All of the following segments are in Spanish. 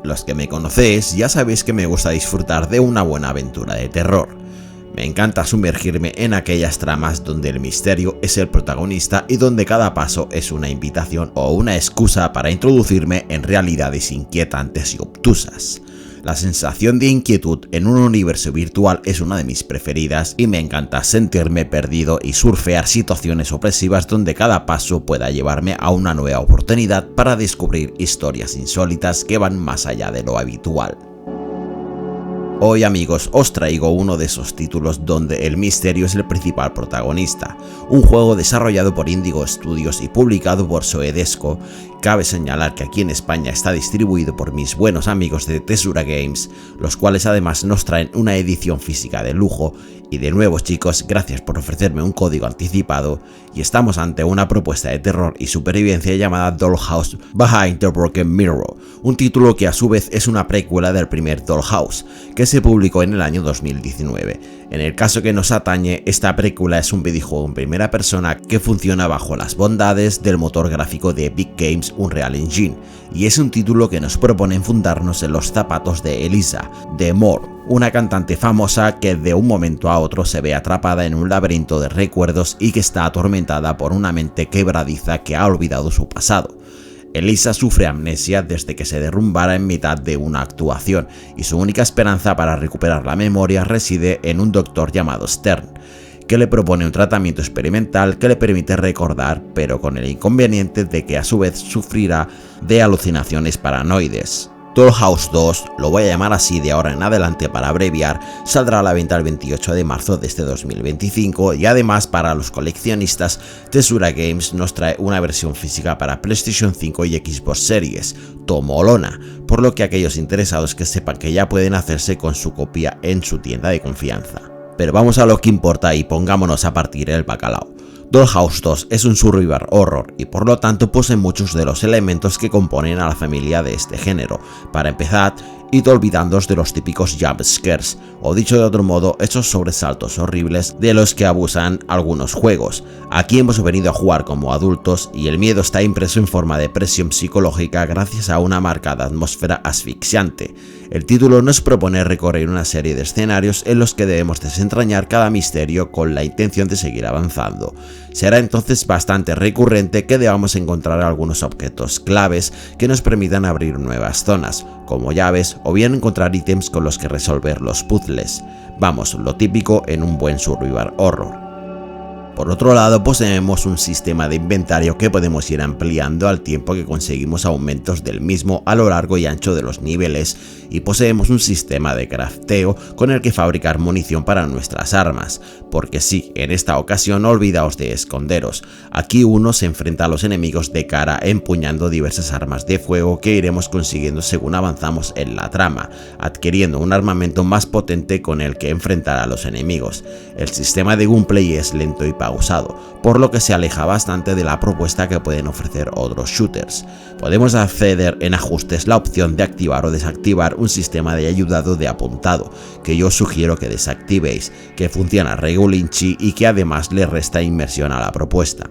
Los que me conocéis ya sabéis que me gusta disfrutar de una buena aventura de terror. Me encanta sumergirme en aquellas tramas donde el misterio es el protagonista y donde cada paso es una invitación o una excusa para introducirme en realidades inquietantes y obtusas. La sensación de inquietud en un universo virtual es una de mis preferidas y me encanta sentirme perdido y surfear situaciones opresivas donde cada paso pueda llevarme a una nueva oportunidad para descubrir historias insólitas que van más allá de lo habitual. Hoy, amigos, os traigo uno de esos títulos donde el misterio es el principal protagonista, un juego desarrollado por Indigo Studios y publicado por Soedesco. Cabe señalar que aquí en España está distribuido por mis buenos amigos de Tesura Games, los cuales además nos traen una edición física de lujo. Y de nuevo, chicos, gracias por ofrecerme un código anticipado, y estamos ante una propuesta de terror y supervivencia llamada Dollhouse Behind the Broken Mirror, un título que a su vez es una precuela del primer Dollhouse, que se publicó en el año 2019. En el caso que nos atañe, esta precuela es un videojuego en primera persona que funciona bajo las bondades del motor gráfico de Big Games Unreal Engine, y es un título que nos propone enfundarnos en los zapatos de Elisa, de Moore, una cantante famosa que de un momento a otro se ve atrapada en un laberinto de recuerdos y que está atormentada por una mente quebradiza que ha olvidado su pasado. Elisa sufre amnesia desde que se derrumbara en mitad de una actuación y su única esperanza para recuperar la memoria reside en un doctor llamado Stern, que le propone un tratamiento experimental que le permite recordar, pero con el inconveniente de que a su vez sufrirá de alucinaciones paranoides. Dollhouse 2, lo voy a llamar así de ahora en adelante para abreviar, saldrá a la venta el 28 de marzo de este 2025 y además para los coleccionistas, Tesura Games nos trae una versión física para PlayStation 5 y Xbox Series, tomolona, por lo que aquellos interesados que sepan que ya pueden hacerse con su copia en su tienda de confianza. Pero vamos a lo que importa y pongámonos a partir el bacalao. Dollhouse 2 es un survival horror y por lo tanto posee muchos de los elementos que componen a la familia de este género. Para empezar, id olvidándoos de los típicos jump scares, o dicho de otro modo, esos sobresaltos horribles de los que abusan algunos juegos. Aquí hemos venido a jugar como adultos y el miedo está impreso en forma de presión psicológica gracias a una marcada atmósfera asfixiante. El título nos propone recorrer una serie de escenarios en los que debemos desentrañar cada misterio con la intención de seguir avanzando. Será entonces bastante recurrente que debamos encontrar algunos objetos claves que nos permitan abrir nuevas zonas, como llaves o bien encontrar ítems con los que resolver los puzzles. Vamos, lo típico en un buen survival horror. Por otro lado, poseemos un sistema de inventario que podemos ir ampliando al tiempo que conseguimos aumentos del mismo a lo largo y ancho de los niveles, y poseemos un sistema de crafteo con el que fabricar munición para nuestras armas, porque sí, en esta ocasión no olvidaos de esconderos. Aquí uno se enfrenta a los enemigos de cara empuñando diversas armas de fuego que iremos consiguiendo según avanzamos en la trama, adquiriendo un armamento más potente con el que enfrentar a los enemigos. El sistema de gameplay es lento y pausado, por lo que se aleja bastante de la propuesta que pueden ofrecer otros shooters. Podemos acceder en ajustes la opción de activar o desactivar un sistema de ayudado de apuntado, que yo os sugiero que desactivéis, que funciona regulinchi y que además le resta inmersión a la propuesta.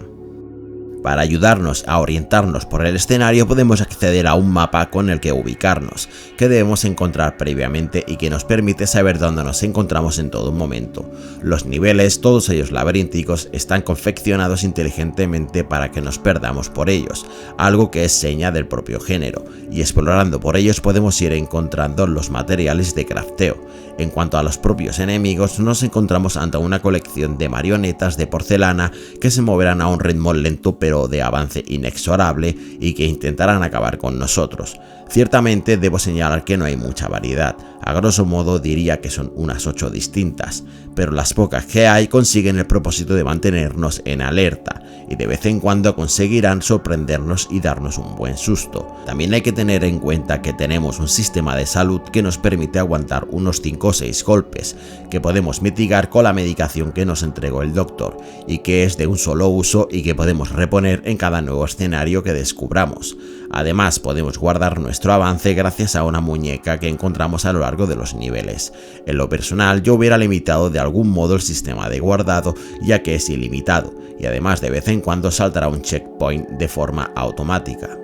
Para ayudarnos a orientarnos por el escenario podemos acceder a un mapa con el que ubicarnos, que debemos encontrar previamente y que nos permite saber dónde nos encontramos en todo momento. Los niveles, todos ellos laberínticos, están confeccionados inteligentemente para que nos perdamos por ellos, algo que es seña del propio género, y explorando por ellos podemos ir encontrando los materiales de crafteo. En cuanto a los propios enemigos, nos encontramos ante una colección de marionetas de porcelana que se moverán a un ritmo lento pero de avance inexorable y que intentarán acabar con nosotros. Ciertamente debo señalar que no hay mucha variedad, a grosso modo diría que son unas 8 distintas, pero las pocas que hay consiguen el propósito de mantenernos en alerta y de vez en cuando conseguirán sorprendernos y darnos un buen susto. También hay que tener en cuenta que tenemos un sistema de salud que nos permite aguantar unos 5 o 6 golpes, que podemos mitigar con la medicación que nos entregó el doctor y que es de un solo uso y que podemos reponer en cada nuevo escenario que descubramos. Además podemos guardar nuestro avance gracias a una muñeca que encontramos a lo largo de los niveles. En lo personal yo hubiera limitado de algún modo el sistema de guardado ya que es ilimitado y además de vez en cuando saltará un checkpoint de forma automática.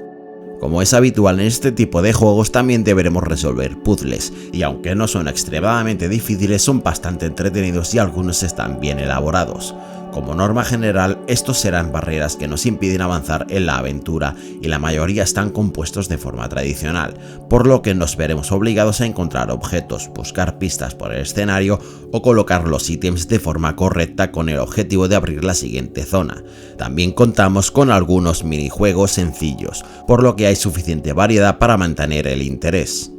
Como es habitual en este tipo de juegos, también deberemos resolver puzzles, y aunque no son extremadamente difíciles, son bastante entretenidos y algunos están bien elaborados. Como norma general, estos serán barreras que nos impiden avanzar en la aventura y la mayoría están compuestos de forma tradicional, por lo que nos veremos obligados a encontrar objetos, buscar pistas por el escenario o colocar los ítems de forma correcta con el objetivo de abrir la siguiente zona. También contamos con algunos minijuegos sencillos, por lo que hay suficiente variedad para mantener el interés.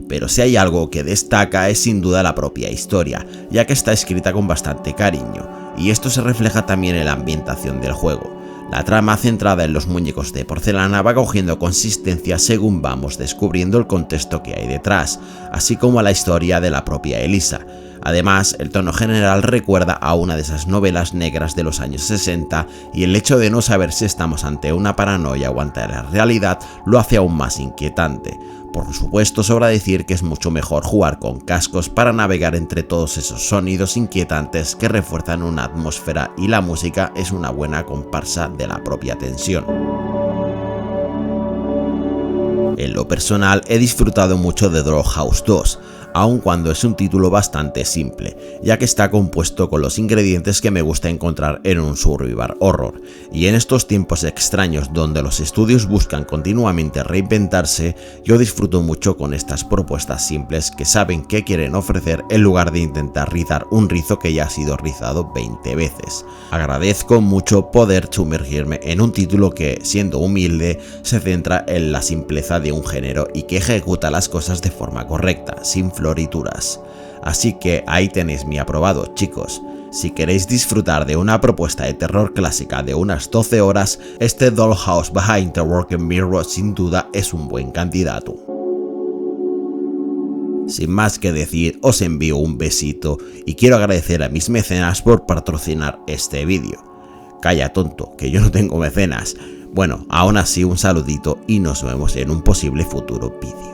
Pero si hay algo que destaca es sin duda la propia historia, ya que está escrita con bastante cariño, y esto se refleja también en la ambientación del juego. La trama centrada en los muñecos de porcelana va cogiendo consistencia según vamos descubriendo el contexto que hay detrás, así como a la historia de la propia Elisa. Además, el tono general recuerda a una de esas novelas negras de los años 60 y el hecho de no saber si estamos ante una paranoia o ante la realidad lo hace aún más inquietante. Por supuesto, sobra decir que es mucho mejor jugar con cascos para navegar entre todos esos sonidos inquietantes que refuerzan una atmósfera y la música es una buena comparsa de la propia tensión. En lo personal he disfrutado mucho de Doll House 2, aun cuando es un título bastante simple, ya que está compuesto con los ingredientes que me gusta encontrar en un survival horror, y en estos tiempos extraños donde los estudios buscan continuamente reinventarse, yo disfruto mucho con estas propuestas simples que saben qué quieren ofrecer en lugar de intentar rizar un rizo que ya ha sido rizado 20 veces. Agradezco mucho poder sumergirme en un título que, siendo humilde, se centra en la simpleza de un género y que ejecuta las cosas de forma correcta, sin florituras. Así que ahí tenéis mi aprobado, chicos. Si queréis disfrutar de una propuesta de terror clásica de unas 12 horas, este Dollhouse Behind the Broken Mirror sin duda es un buen candidato. Sin más que decir, os envío un besito y quiero agradecer a mis mecenas por patrocinar este vídeo. Calla tonto, que yo no tengo mecenas. Bueno, aún así un saludito y nos vemos en un posible futuro vídeo.